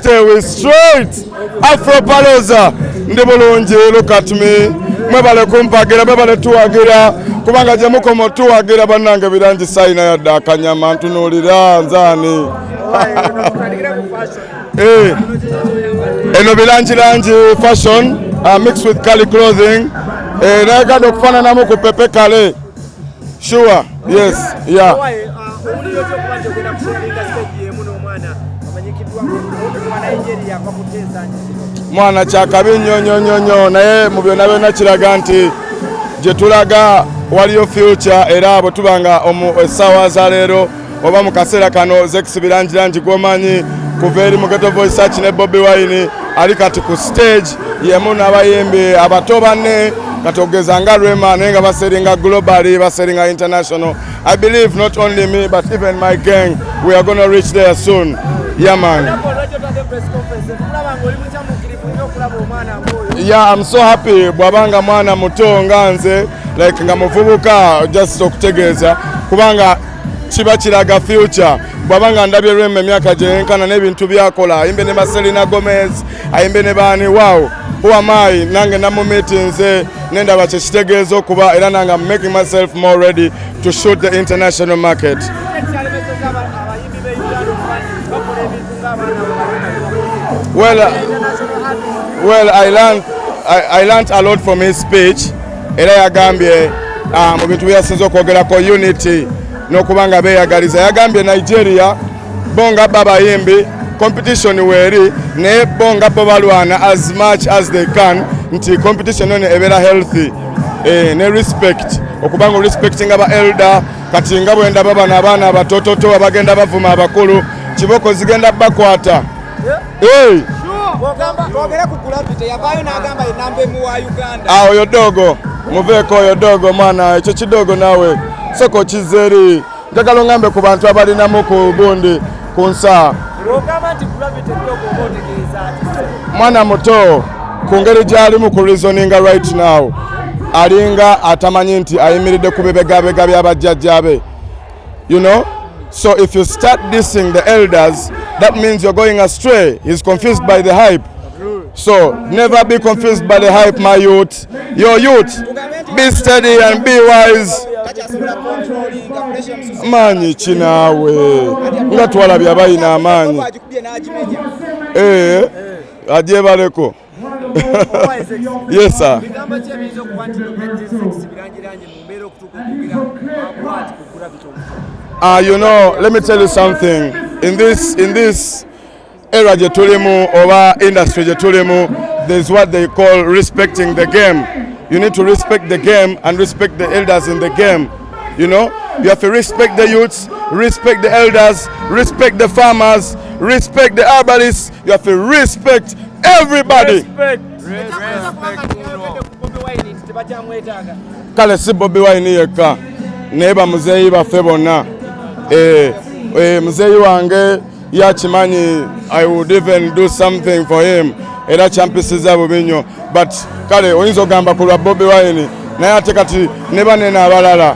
stay with straight Afro Paloza. Ndibulungi, look at me. Mwebale kumpagira, mwebale tuwagira. Kubanga jemuko motuwagira banange birangi sayina yadda akanyama ntunulira nzani. Eno birangi fashion mixed with Kali clothing. Nagenda okufaananamu ku pepe kale. Sure, yes, yeah. Mwana kyakabi nnyo naye mu byonna byonna kiraga nti gye tulaga waliyo future era bwe tubanga essaawa za leero oba mu kaseera kano Zex birangi gwomanyi kuva eri mu Ghetto Voice Search ne Bobi Wine ali kati ku stage yemu n'abayimbi abato banne katogeza nga Rema naye nga baseringa globally baseringa international. I believe not only me but even my gang we are going to reach there soon. Yeah man. Yeah, I'm so happy bwabanga mwana muto nga nze like nga muvubuka just okutegeeza kubanga kiba kiraga future bwabanga ndabye Rema emyaka gye yenkana n'ebintu byakola ayimbe ne Selena Gomez ayimbe ne baani wow who am I nange namu meetings nendaba kyekitegeeza okuba era nange I'm making myself more ready to shoot the international market. Well, I learned a lot from his speech. Era yagambye mu bintu byasinze okwogerako unity n'okubanga beeyagaliza. Yagambye Nigeria bonga babayimbi competition weeri naye bonga bo balwana as much as they can nti competition yone ebeera healthy ne respect okubanga respecting aba elder kati nga bwenda baba abaana abatototo abagenda bavuma abakulu kiboko zigenda bakwata. Oyo dogo muveeko oyo dogo mwana ekyo kidogo nawe soko kizeri njagala ngambe ku bantu abalinamu ku gundi ku nsa mwana muto ku ngeri gy'alimu ku reasoninga right now alinga atamanyi nti ayimiridde ku bibegabega by'abajjajjabe, you know. So if you start dissing the elders, that means you're going astray. He's confused by the hype. So never be confused by the hype, my youth. Your youth, be steady and be wise. Manyi chinawe nga twala byabayina amanyi ajye baleko. Yes sir. You know, let me tell you something. In this era jetulimu or industry jetulimu, there's what they call respecting the game. You need to respect the game and respect the elders in the game. You know, you have to respect the youths, respect the elders, respect the farmers, respect the herbalists. You have to respect everybody. Kale si Bobi Wine yeka neba muzeyi baffe bonna muzeyi wange yakimanyi I would even do something for him era kyampisiza bubinyo but kale oyinza ogamba ku lwa Bobi Wine naye ate kati ne banene abalala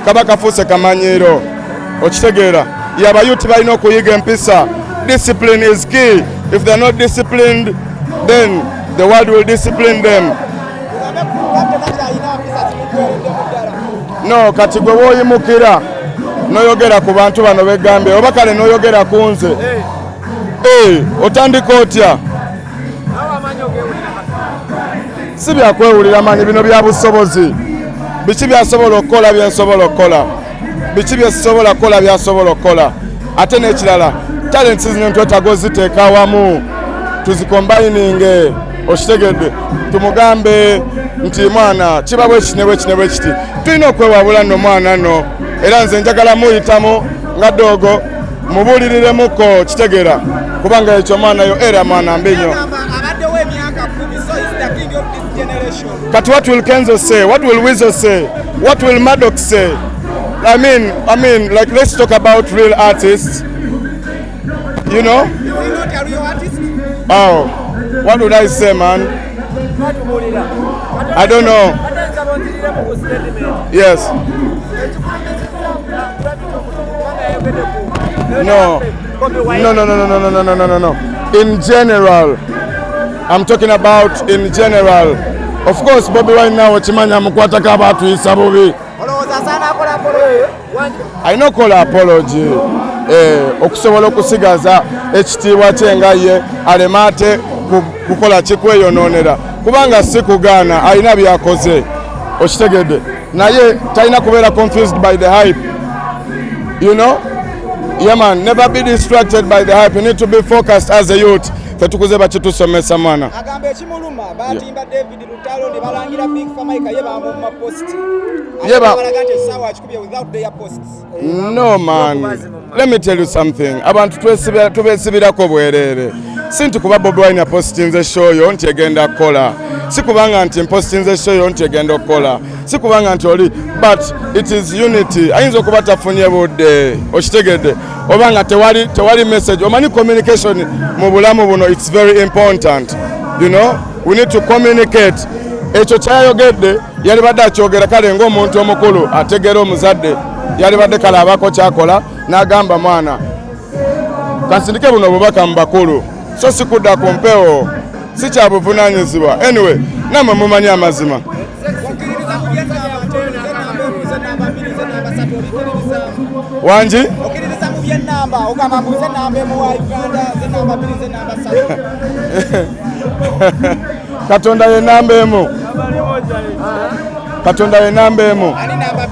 kaba kafuuse kamanyiro okitegeera y'abayuti balina okuyiga empisa. Discipline is key. If they're not disciplined then the world will discipline them. No, kati gwe woyimukira noyogera ku bantu bano begambye oba kale noyogera ku nze otandika otya si byakwewulira manyi bino bya busobozi biki byasobola okukola byensobola okukola biki byesobola kukola byasobola okukola ate n'ekirala talents zino twetaaga oziteeka awamu tuzikombayininge okitegedde tumugambe nti mwana kiba bwe kiti tulina okwewabula nno mwana nno era nze njagala muyitamu nga dogo mubuuliriremuko kitegeera kubanga ekyo mwana yo era mwana mbi nnyo. Kati what will Kenzo say? What will Weasel say? What will Maddox say? I mean, like let's talk about real artists. You know? Is he not a real artist? Oh, what would I say, man? I don't know. Yes. No. in general. I'm talking about in general. Of course, Bobby Wine now chimanya mukwata ka abantu isabubi. I know call apology. Okusobola okusigaza ekitiibwa kye nga ye alemate kukola kikweyononera kubanga si kugaana alina byakoze okitegedde naye talina kubeera confused by the hype, you know. Yeah man, never be distracted by the hype. You need to be focused as a youth. Fetukuze bakitusomesa mwana agambe ekimuluma batimba David Lutalo ne balangira Big Famika yeba mu post yeba balagante sawa akikubye without their posts. No man, let me tell you something. Abantu tubesibirako bwerere sinti kuba Bobi Wine postinze show yo nti egenda kola sikubanga nti postinze show yo nti egenda kola sikubanga nti oli, but it is unity. Ayinza okuba tafunye budde okitegedde obanga tewali message. Omani communication mu bulamu buno, it's very important, you know. We need to communicate. Ekyo kyayogedde yali badde akyogera kale ng'omuntu omukulu ategera omuzadde yali badde kale abako kyakola n'agamba mwana kansindike buno obubaka mu bakulu so sikudda ku mpewo si kya buvunaanyizibwa. Anyway, namwe mumanyi amazima. Wanji? Okiririza mu by'ennamba ogamba mbuze ennamba emu wa Uganda z'ennamba 2 z'ennamba 3. Katonda ye namba emu. Katonda ye namba emu. Ani namba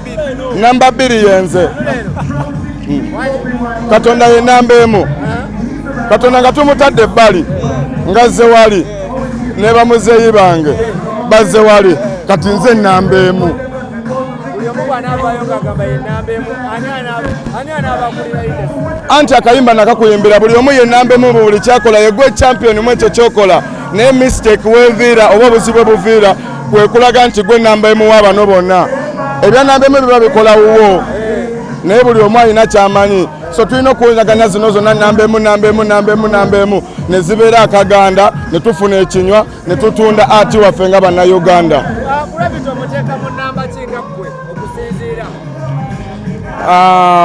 2? Namba 2 yenze. Katonda ye namba emu. Katonda nga tumutadde ebbali nga zze wali ne bamuzeeyi bange bazze wali kati nze namba emu. Anti akayimba nakakuyimbira buli omu ye namba emu buli kyakola yegwe champion mu ekyo kyokola naye mistake weviira oba obuzibu buviira kwe kulaga nti gwe namba emu w'abano bonna. Ebya namba emu biba bikola wuwo naye buli omu alina kyamanyi. So tulina okuwulagana zino zonna namba emu ne zibeera akaganda ne tufuna ekinywa ne tutunda ati waffe nga bannayuganda.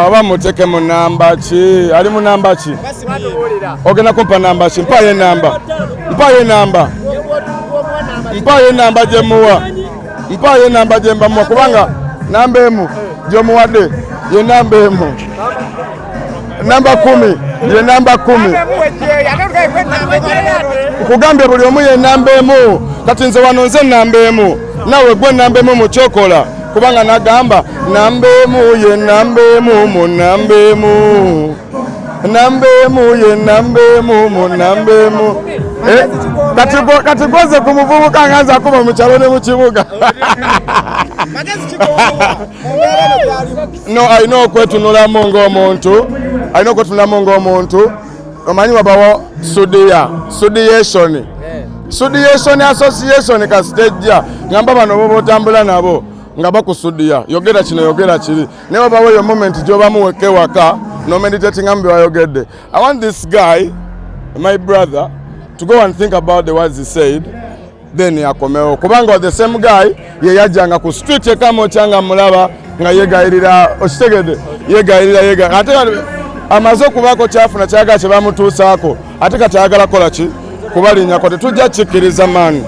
Oba muteeke mu namba ki? Ali mu namba ki? Ogenda kumpa namba ki? Mpaayo enamba. Mpaayo enamba gye muwa. Mpaayo enamba gye mbamuwa kubanga namba emu gy'omuwadde ye namba emu. Namba 10 ye namba 10. Kugambye buli omu ye namba emu. Kati nze wano nze namba emu. Nawe gwe namba emu mu kyokola. Kubanga nagamba namba emu ye namba emu mu namba emu. Namba emu ye namba emu mu namba emu. Kati goze ku muvubuka nganza akuba mu kyalo ne mu kibuga. No, I know kwetunulamu ng'omuntu. Omanyi wabawo Sudiation association kasitejja ngamba bano bo botambula nabo nga bakusudia yogera kino yogera kiri ne wabawo yo moment gy'obamu weke waka no meditating ambi wayogedde. I want this guy, my brother, to go and think about the words he said, then yakomeo kubanga the same guy ye yajjanga ku street ekamo kyanga mulaba nga yegayirira okitegedde yegayirira ate amaze okubako kyafuna kyaga kye bamutuusaako ate kati ayagala kola ki kubalinyako tetujja kikkiriza maani.